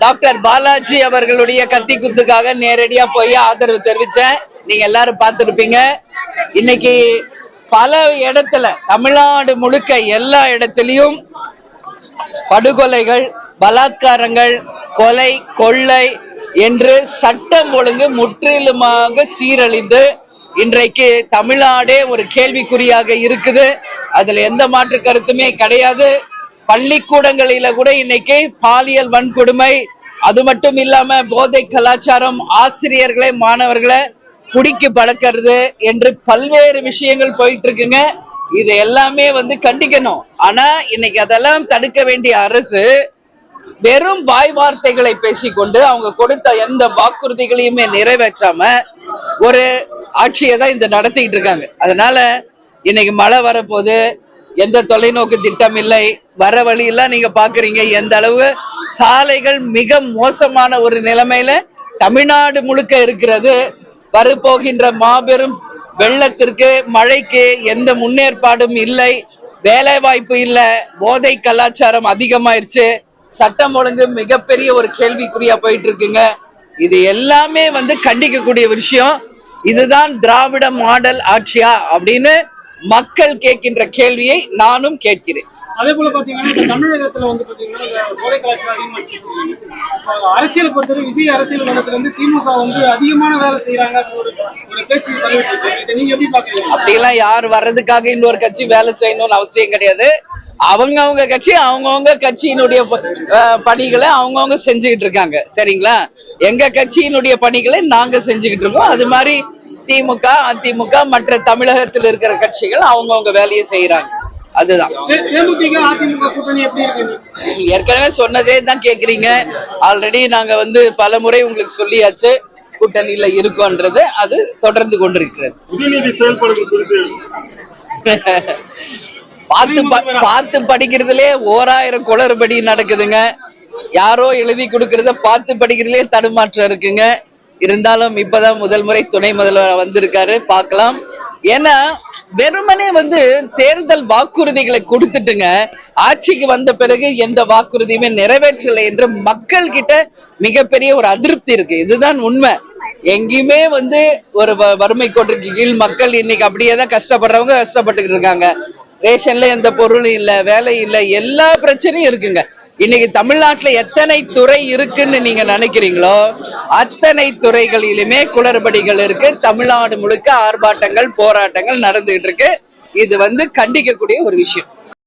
Doctor Balaji அவர்களுடைய கத்தி குத்துக்காக நேரடியா போய் ஆதரவு தெரிவிச்சேன். நீங்க எல்லாரும் பார்த்திருப்பீங்க. இன்னைக்கு பல இடத்துல தமிழ்நாடு முழுக்க எல்லா இடத்திலையும் படுகொலைகள், பலாத்காரங்கள், கொலை, கொள்ளை என்று சட்டம் ஒழுங்கு முற்றிலுமாக சீரழிந்து இன்றைக்கு தமிழ்நாடே ஒரு கேள்விக்குறியாக இருக்குது. அதுல எந்த மாற்று கருத்துமே கிடையாது. பள்ளிக்கூடங்களில கூட இன்னைக்கு பாலியல் வன்கொடுமை, அது மட்டும் இல்லாம போதை கலாச்சாரம், ஆசிரியர்களை மாணவர்களை குடிக்கு பழக்கிறது என்று பல்வேறு விஷயங்கள் போயிட்டு இருக்குங்க. இது எல்லாமே கண்டிக்கணும். ஆனா இன்னைக்கு அதெல்லாம் தடுக்க வேண்டிய அரசு வெறும் வாய் வார்த்தைகளை பேசிக்கொண்டு அவங்க கொடுத்த எந்த வாக்குறுதிகளையுமே நிறைவேற்றாம ஒரு ஆட்சியை தான் இந்த நடத்திட்டு இருக்காங்க. அதனால இன்னைக்கு மழை வரப்போது, எந்த தொலைநோக்கு திட்டம் இல்லை. வர வழியெல்லாம் நீங்க பாக்குறீங்க எந்த அளவு சாலைகள் மிக மோசமான ஒரு நிலைமையில தமிழ்நாடு முழுக்க இருக்கிறது. வரப்போகின்ற மாபெரும் வெள்ளத்திற்கு, மழைக்கு எந்த முன்னேற்பாடும் இல்லை. வேலை வாய்ப்பு இல்லை. போதை கலாச்சாரம் அதிகமாயிருச்சு. சட்டம் ஒழுங்கு மிகப்பெரிய ஒரு கேள்விக்குறியா போயிட்டு இருக்குங்க. இது எல்லாமே கண்டிக்கக்கூடிய விஷயம். இதுதான் திராவிட மாடல் ஆட்சியா அப்படின்னு மக்கள் கேட்கின்ற கேள்வியை நானும் கேட்கிறேன். அதே போல பாத்தீங்கன்னா தமிழகத்துல பாத்தீங்கன்னா போதை கலாச்சாரம் அரசியல் பொறுத்தவரை விஜய் அரசியல் களத்துல திமுக அதிகமான வேலை செய்யறாங்க ஒரு பேச்சு பண்ணிட்டு நீங்க எப்படி பாக்குறீங்க? அப்படியெல்லாம் யார் வர்றதுக்காக இன்னொரு கட்சி வேலை செய்யணும்னு அவசியம் கிடையாது. அவங்கவுங்க கட்சி அவங்கவுங்க கட்சியினுடைய பணிகளை அவங்கவுங்க செஞ்சுக்கிட்டு இருக்காங்க. சரிங்களா? எங்க கட்சியினுடைய பணிகளை நாங்க செஞ்சுக்கிட்டு இருக்கோம். அது மாதிரி திமுக, அதிமுக, மற்ற தமிழகத்தில் இருக்கிற கட்சிகள் அவங்கவுங்க வேலையை செய்யறாங்க. அதுதான். ஏற்கனவே சொன்னதே தான் கேக்குறீங்க. ஆல்ரெடி நாங்க பல முறை உங்களுக்கு சொல்லியாச்சு கூட்டணியில இருக்கோன்றது. அது தொடர்ந்து கொண்டிருக்கிறது. பார்த்து படிக்கிறதுலே 1000 குளறுபடி நடக்குதுங்க. யாரோ எழுதி கொடுக்கறத பார்த்து படிக்கிறதுலே தடுமாற்றம் இருக்குங்க. இருந்தாலும் இப்பதான் முதல் முறை துணை முதல்வர் வந்திருக்காரு, பார்க்கலாம். ஏன்னா வெறுமனே தேர்தல் வாக்குறுதிகளை கொடுத்துட்டுங்க, ஆட்சிக்கு வந்த பிறகு எந்த வாக்குறுதியுமே நிறைவேற்றலை என்று மக்கள் கிட்ட மிகப்பெரிய ஒரு அதிருப்தி இருக்கு. இதுதான் உண்மை. எங்கேயுமே ஒரு வறுமை கோட்டிற்கு கீழ் மக்கள் இன்னைக்கு அப்படியேதான் கஷ்டப்படுறவங்க கஷ்டப்பட்டுக்கிட்டு இருக்காங்க. ரேஷன்ல எந்த பொருளும் இல்ல, வேலை இல்ல, எல்லா பிரச்சனையும் இருக்குங்க. இன்னைக்கு தமிழ்நாட்டுல எத்தனை துறை இருக்குன்னு நீங்க நினைக்கிறீங்களோ அத்தனை துறைகளிலுமே குளறுபடிகள் இருக்கு. தமிழ்நாடு முழுக்க ஆர்ப்பாட்டங்கள், போராட்டங்கள் நடந்துகிட்டு இருக்கு. இது கண்டிக்கக்கூடிய ஒரு விஷயம்.